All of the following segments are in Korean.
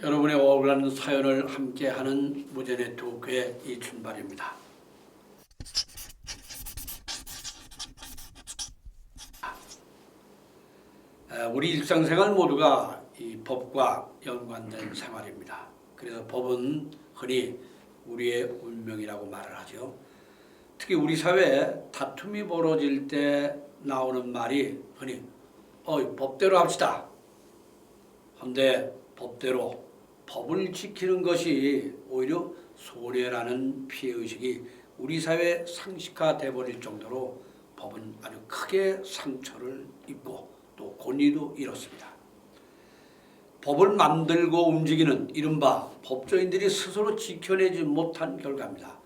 여러분의 억울한 사연을 함께하는 무제네트워크의 이춘발입니다. 우리 일상생활 모두가 이 법과 연관된 생활입니다. 그래서 법은 흔히 우리의 운명이라고 말을 하죠. 특히 우리 사회에 다툼이 벌어질 때 나오는 말이 흔히 법대로 합시다. 그런데 법대로 법을 지키는 것이 오히려 손해라는 피해의식이 우리 사회에 상식화돼 버릴 정도로 법은 아주 크게 상처를 입고 또 권위도 잃었습니다. 법을 만들고 움직이는 이른바 법조인들이 스스로 지켜내지 못한 결과입니다.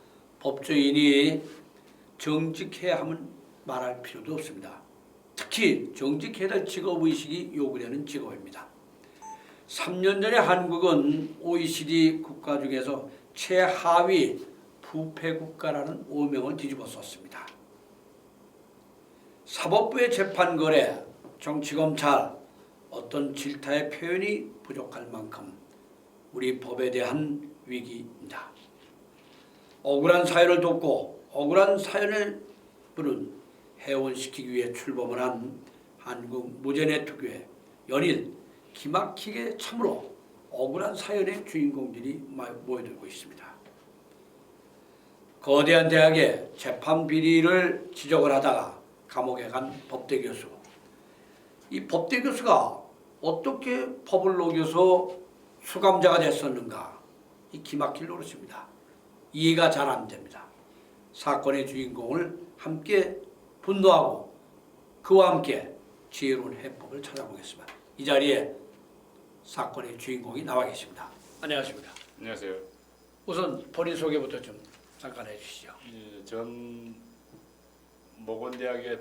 법조인이 정직해야 함은 말할 필요도 없습니다. 특히 정직해야 될 직업의식이 요구되는 직업입니다. 3년 전에 한국은 OECD 국가 중에서 최하위 부패국가라는 오명을 뒤집어썼습니다. 사법부의 재판거래, 정치검찰, 어떤 질타의 표현이 부족할 만큼 우리 법에 대한 위기입니다. 억울한 사연을 돕고 억울한 사연을 부른 해원시키기 위해 출범을 한 한국 무제네트워크의 연일 기막히게 참으로 억울한 사연의 주인공들이 모여들고 있습니다. 거대한 대학의 재판 비리를 지적을 하다가 감옥에 간 법대 교수. 이 법대 교수가 어떻게 법을 녹여서 수감자가 됐었는가? 이 기막힐 노릇입니다. 이해가 잘 안 됩니다. 사건의 주인공을 함께 분노하고 그와 함께 지혜로운 해법을 찾아보겠습니다. 이 자리에 사건의 주인공이 나와 계십니다. 안녕하십니까? 안녕하세요. 우선 본인 소개부터 좀 잠깐 해주시죠. 예, 전 모건대학에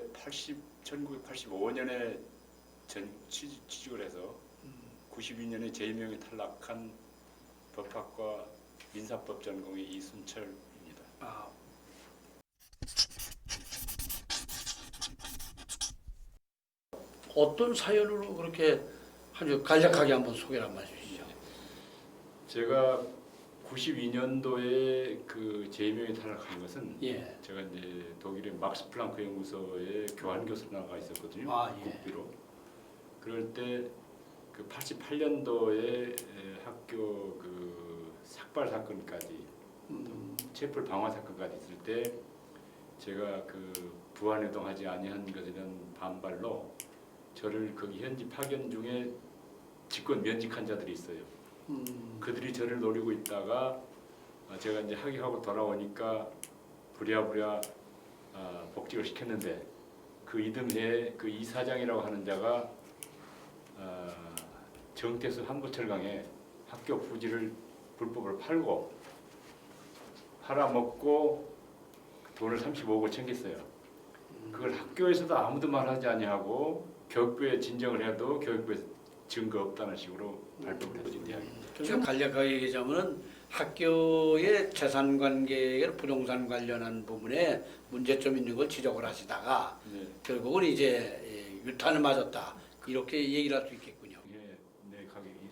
1985년에 취직을 해서 92년에 제2명이 탈락한 법학과 민사법 전공의 이순철입니다. 어떤 사연으로 그렇게 아주 간략하게 한번 소개를 한번 해주시죠. 제가 92년도에 그 제2명이 탈락한 것은 예. 제가 이제 독일의 막스 플랑크 연구소에 교환 교수로 나가 있었거든요. 예. 국비로. 그럴 때 그 88년도에 학교 그 삭발 사건까지 체불 방화 사건까지 있을 때 제가 그 부안해동하지 아니한 것에 대한 반발로 저를 거기 현지 파견 중에 직권 면직한 자들이 있어요. 그들이 저를 노리고 있다가 제가 이제 학위하고 돌아오니까 부랴부랴 복직을 시켰는데 그 이듬해에 그 이사장이라고 하는 자가 정태수 한부철강에 학교 부지를 불법으로 팔고 팔아먹고 돈을 35억을 챙겼어요. 그걸 학교에서도 아무도 말하지 아니하고 교육부에 진정을 해도 교육부에서 증거 없다는 식으로 발표를 했어요. 대학이. 좀 간략하게 얘기하자면 학교의 재산 관계, 부동산 관련한 부분에 문제점 있는 걸 지적을 하시다가 네. 결국은 이제 유탄을 맞았다 이렇게 얘기를 할 수 있겠군요. 네,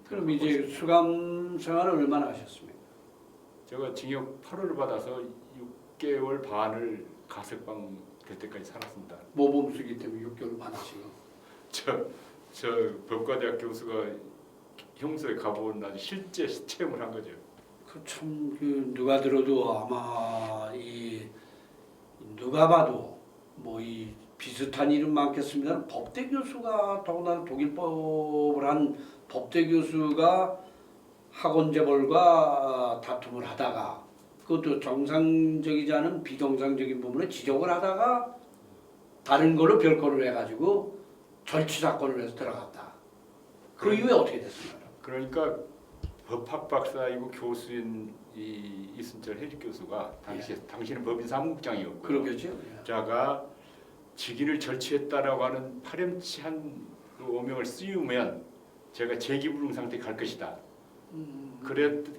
그럼 이제 수감 생활을 얼마나 하셨습니까? 제가 징역 8월을 받아서 6개월 반을 가석방 될 때까지 살았습니다. 모범수기 때문에 6개월 많으시고. 저 법과대학 교수가 형소에 가본 아주 실제 체험을 한 거죠. 그 누가 들어도 아마 누가 봐도 뭐 이 비슷한 이름 많겠습니다. 법대 교수가 더군다나 독일법을 한 법대 교수가 학원 재벌과 다툼을 하다가 그것도 정상적이지 않은 비정상적인 부분을 지적을 하다가 다른 걸로 별거를 해가지고 절취 사건을 해서 들어갔다. 그 이후에 어떻게 됐습니까? 그러니까 법학 박사이고 교수인 이순철 해직 교수가 당시는 법인 사무국장이었고요. 그러겠죠. 자가 직위를 절취했다라고 하는 파렴치한 오명을 씌우면 제가 재기불능 상태에 갈 것이다.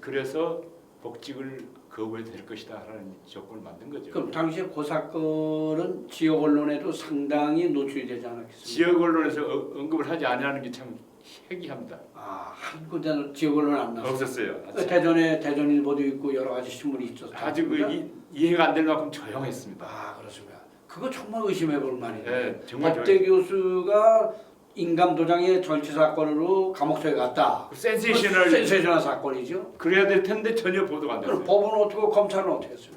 그래서 복직을 거부해도 될 것이다 라는 조건을 만든 거죠. 그럼 당시에 그 사건은 지역 언론에도 상당히 노출이 되지 않았겠습니까? 지역 언론에서 언급을 하지 않으라는 게 참 해기합니다. 한 군데는 지역 언론 안 나왔어요. 없었어요. 대전에 대전일보도 있고 여러 가지 신문이 있었어요. 아주 이해가 안 될 만큼 조용했습니다. 그렇습니다. 그거 정말 의심해 볼 만이네요. 네, 정말 법대 교수가 인감 도장의 절취 사건으로 감옥소에 갔다. 센세이셔널 사건이죠. 그래야 될 텐데 전혀 보도가 안 됐어요. 그럼 법은 어떻게 검찰은 어떻게 했어요?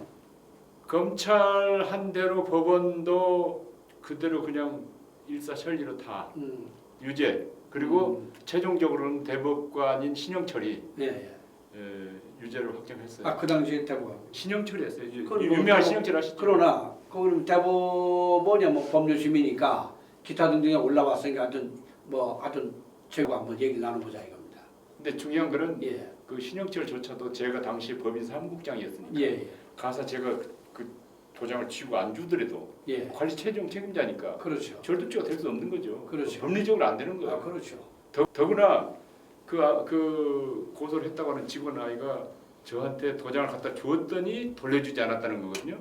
검찰 한 대로 법원도 그대로 그냥 일사천리로 다 유죄. 그리고 최종적으로는 대법관인 신영철이 유죄를 확정했어요. 그 당시에 대법원. 신영철이었어요. 그건 유명한 신영철 아시죠? 그러나 그럼 대법원이 뭐 법률심이니까 기타 등등에 올라왔으니까 하여튼 제가 한번 얘기를 나눠보자 이겁니다. 근데 중요한 거는 그 신영철조차도 제가 당시 법인 사무국장이었으니까 가서 제가 그 도장을 치고 안 주더라도 관리 최종 책임자니까 그렇죠. 절도죄가 될 수 없는 거죠. 그렇죠. 법리적으로 안 되는 거예요. 그렇죠. 더구나 그 고소를 했다고 하는 직원 아이가 저한테 도장을 갖다 주었더니 돌려주지 않았다는 거거든요.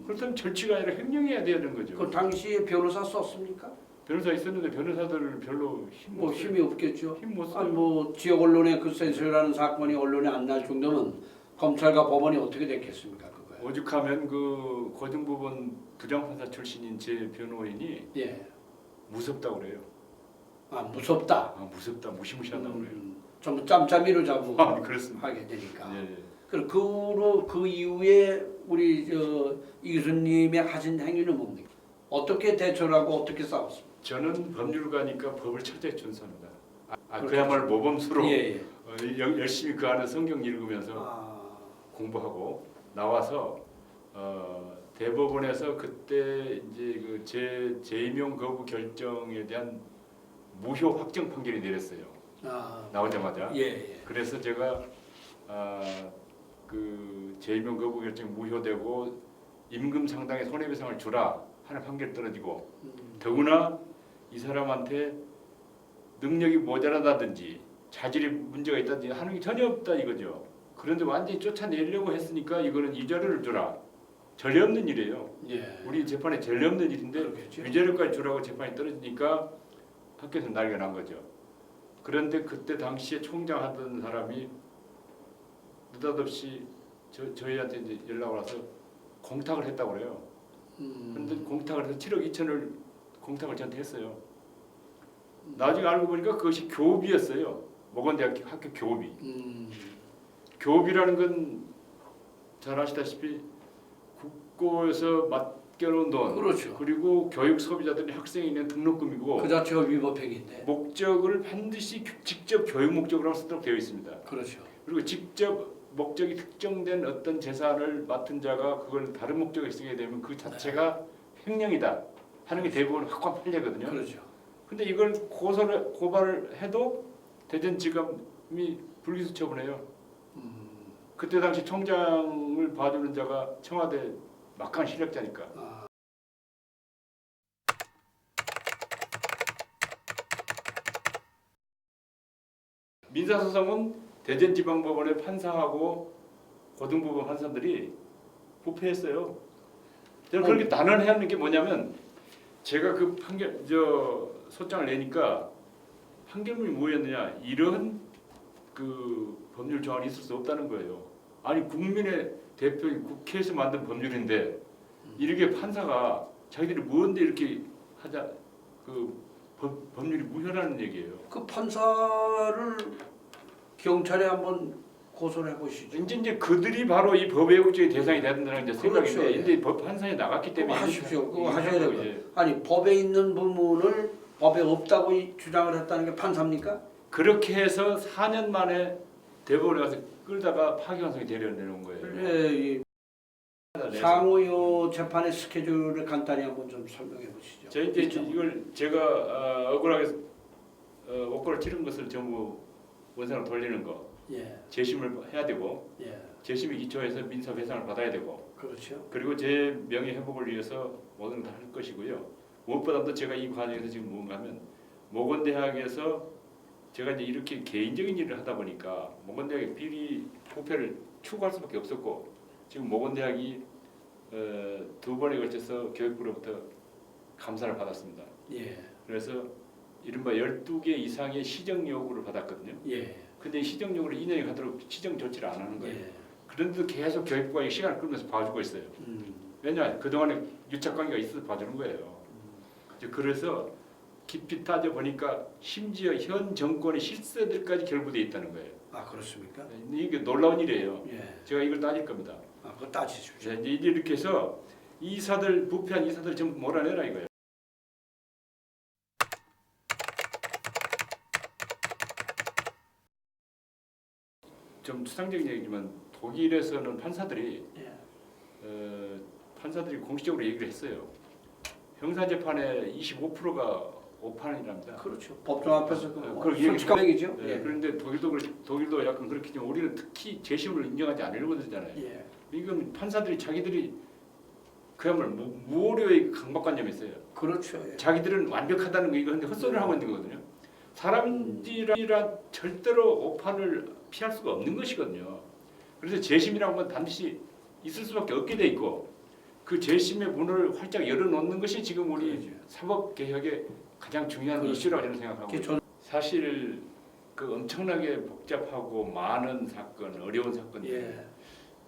그렇다면 절취가 아니라 횡령해야 되는 거죠. 그 당시에 변호사 썼습니까? 변호사 있었는데 변호사들 별로 힘이 없겠죠. 힘 못 써요. 뭐 지역 언론에 그 센서라는 사건이 언론에 안 날 정도면 검찰과 법원이 어떻게 됐겠습니까? 그거야. 오죽하면 그 고등법원 부장판사 출신인 제 변호인이 무섭다고 그래요. 무섭다. 무섭다, 무시무시하다고 그래요. 전부 짬짬이로 잡고 그렇습니다. 하게 되니까. 예. 그 이후에 우리 이 교수님의 하신 행위는 뭡니까? 어떻게 대처를 하고 어떻게 싸웠습니까? 저는 법률가니까 법을 철저히 준수합니다. 그렇죠. 그야말로 모범수로 예. 열심히 그 안에 성경 읽으면서 공부하고 나와서 대법원에서 그때 이제 그 제 재임용 거부 결정에 대한 무효 확정 판결이 내렸어요. 나오자마자. 그래서 제가 그 재임용 거부 결정 무효되고 임금 상당의 손해배상을 주라 하는 판결 떨어지고 더구나 이 사람한테 능력이 모자라다든지 자질이 문제가 있다든지 하는 게 전혀 없다 이거죠. 그런데 완전히 쫓아내려고 했으니까 이거는 유죄를 주라. 전례 없는 일이에요. 우리 재판에 전례 없는 일인데 그렇겠죠. 유죄료까지 주라고 재판이 떨어지니까 학교에서 난리가 난 거죠. 그런데 그때 당시에 총장 하던 사람이 느닷없이 저희한테 이제 연락을 와서 공탁을 했다고 그래요. 그런데 공탁을 해서 7억 2천을 공탁을 저한테 했어요. 나중에 알고 보니까 그것이 교비였어요. 모건대학교 학교 교비. 교비라는 건 잘 아시다시피 국고에서 맡겨놓은 돈, 그렇죠. 그리고 교육 소비자들이 학생이 있는 등록금이고 그 자체가 위법행위인데. 목적을 반드시 직접 교육 목적으로 쓰도록 되어 있습니다. 그렇죠. 그리고 직접 목적이 특정된 어떤 재산을 맡은 자가 그걸 다른 목적에 쓰게 되면 그 자체가 횡령이다 하는 게 대부분 확고한 판례거든요. 그렇죠. 근데 이걸 고발을 해도 대전지검이 불기소 처분해요. 그때 당시 총장을 봐주는 자가 청와대 막강한 실력자니까. 민사소송은 대전지방법원의 판사하고 고등법원 판사들이 부패했어요. 저는 그렇게 단언하는 게 뭐냐면 제가 그 소장을 내니까 판결문이 뭐였느냐, 이런 그 법률 조항이 있을 수 없다는 거예요. 아니 국민의 대표인 국회에서 만든 법률인데 이렇게 판사가 자기들이 뭔데 이렇게 하자, 그 법률이 무효라는 얘기예요. 그 판사를 경찰에 한번 고소를 해보시죠. 이제 그들이 바로 이 법의 국적의 대상이 된다는 이제 생각인데 그렇죠. 이제 법 판사에 나갔기 때문에 그거 하십시오. 그거 하셔야 되고 되고요. 아니 법에 있는 부분을 법에 없다고 주장을 했다는 게 판사입니까? 그렇게 해서 4년 만에 대법원에 가서 끌다가 파기환송이 내려온 거예요. 상호 재판의 스케줄을 간단히 한번 좀 설명해 보시죠. 저희 이제 이걸 제가 억울하게 ok고를 치른 것을 전부 원상으로 돌리는 거, 재심을 해야 되고, 재심이 기초해서 민사 배상을 받아야 되고, 그렇죠. 그리고 제 명예 회복을 위해서 모든 걸 다 할 것이고요. 무엇보다도 제가 이 과정에서 지금 뭔가 하면 모건대학에서 제가 이제 이렇게 개인적인 일을 하다 보니까 모건대학의 비리 부패를 추구할 수밖에 없었고, 지금 모건대학이 2번에 걸쳐서 교육부로부터 감사를 받았습니다. 그래서 이른바 12개 이상의 시정 요구를 받았거든요. 예. 근데 시정 요구를 2년이 가도록 시정 조치를 안 하는 거예요. 예. 그런데도 계속 교육부가 시간을 끌면서 봐주고 있어요. 왜냐? 그동안에 유착관계가 있어서 봐주는 거예요. 이제 그래서 깊이 따져 보니까 심지어 현 정권의 실세들까지 결부돼 있다는 거예요. 아 그렇습니까? 이게 놀라운 일이에요. 예. 제가 이걸 따질 겁니다. 아 그거 따지십시오. 이제 이렇게 해서 이사들 부패한 이사들 전부 몰아내라 이거예요. 좀 추상적인 얘기지만 독일에서는 판사들이 공식적으로 얘기를 했어요. 형사 재판의 25%가 오판이랍니다. 그렇죠. 법정 앞에서 그걸 솔직한 얘기죠. 예. 그런데 독일도 약간 그렇겠지만 우리는 특히 재심을 인정하지 않으려고 그러잖아요. 예. 이건 판사들이 자기들이 그야말로 무오류의 강박관념이 있어요. 그렇죠. 예. 자기들은 완벽하다는 거 이거 근데 헛소리를 하고 있는 거거든요. 사람들이라 절대로 오판을 피할 수가 없는 것이거든요. 그래서 재심이라는 건 반드시 있을 수밖에 없게 돼 있고 그 재심의 문을 활짝 열어놓는 것이 지금 우리 그렇죠. 사법개혁의 가장 중요한 그렇죠. 이슈라고 저는 생각하고 그게 있어요. 사실 그 엄청나게 복잡하고 많은 사건, 어려운 사건들 예.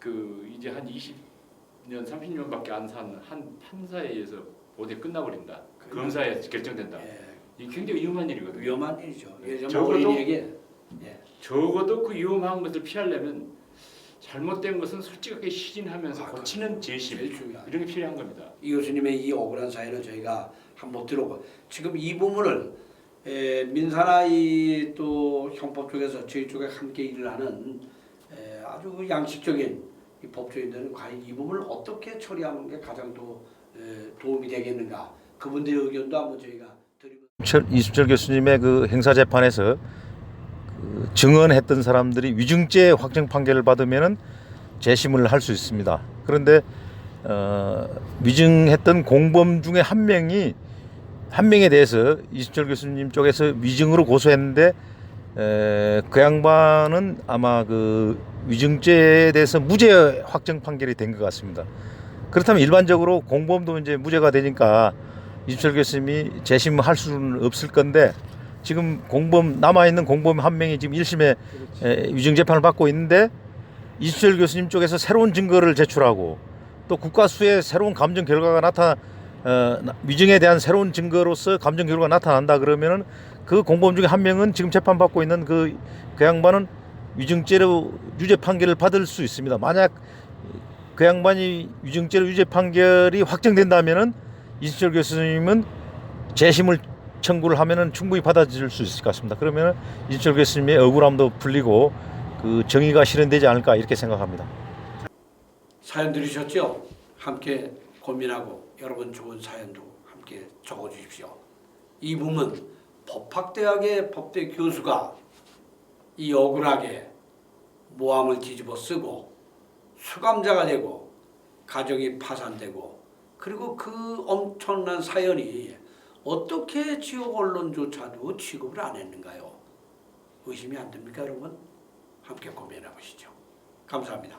그 이제 한 20년, 30년밖에 안 산 한 판사에 의해서 모두 끝나버린다. 검사에 결정된다. 예. 이게 굉장히 위험한 일이거든요. 위험한 일이죠. 예전 적어도- 어린이에게 예. 적어도 그 위험한 것을 피하려면 잘못된 것은 솔직하게 시인하면서 아, 고치는 재심 제일 중요하죠. 이런 게 필요한 겁니다. 이 교수님의 이 억울한 사연을 저희가 한번 들어보. 지금 이 부분을 민사나 또 형법 쪽에서 저희 쪽에 함께 일을 하는 아주 양식적인 이 법조인들은 과연 이 부분을 어떻게 처리하는 게 가장 도움이 되겠는가? 그분들의 의견도 한번 저희가 드리면. 이순철 교수님의 그 행사 재판에서 그 증언했던 사람들이 위증죄 확정 판결을 받으면은 재심을 할 수 있습니다. 그런데 위증했던 공범 중에 한 명에 대해서 이순철 교수님 쪽에서 위증으로 고소했는데 그 양반은 아마 그 위증죄에 대해서 무죄 확정 판결이 된 것 같습니다. 그렇다면 일반적으로 공범도 이제 무죄가 되니까 이순철 교수님이 재심할 수는 없을 건데 지금 남아있는 공범 한 명이 지금 1심에 위증 재판을 받고 있는데 이순철 교수님 쪽에서 새로운 증거를 제출하고 또 국가수의 새로운 감정 결과가 위증에 대한 새로운 증거로서 감정 결과가 나타난다 그러면은 그 공범 중에 한 명은 지금 재판받고 있는 그 양반은 위증죄로 유죄 판결을 받을 수 있습니다. 만약 그 양반이 위증죄로 유죄 판결이 확정된다면은 이순철 교수님은 재심을 청구를 하면은 충분히 받아들일 수 있을 것 같습니다. 그러면 이순철 교수님의 억울함도 풀리고 그 정의가 실현되지 않을까 이렇게 생각합니다. 사연 들으셨죠? 함께 고민하고 여러분 좋은 사연도 함께 적어주십시오. 이 부분 법학대학의 법대 교수가 이 억울하게 모함을 뒤집어 쓰고 수감자가 되고 가정이 파산되고 그리고 그 엄청난 사연이 어떻게 지역 언론조차도 취급을 안 했는가요? 의심이 안 됩니까 여러분? 함께 고민해 보시죠. 감사합니다.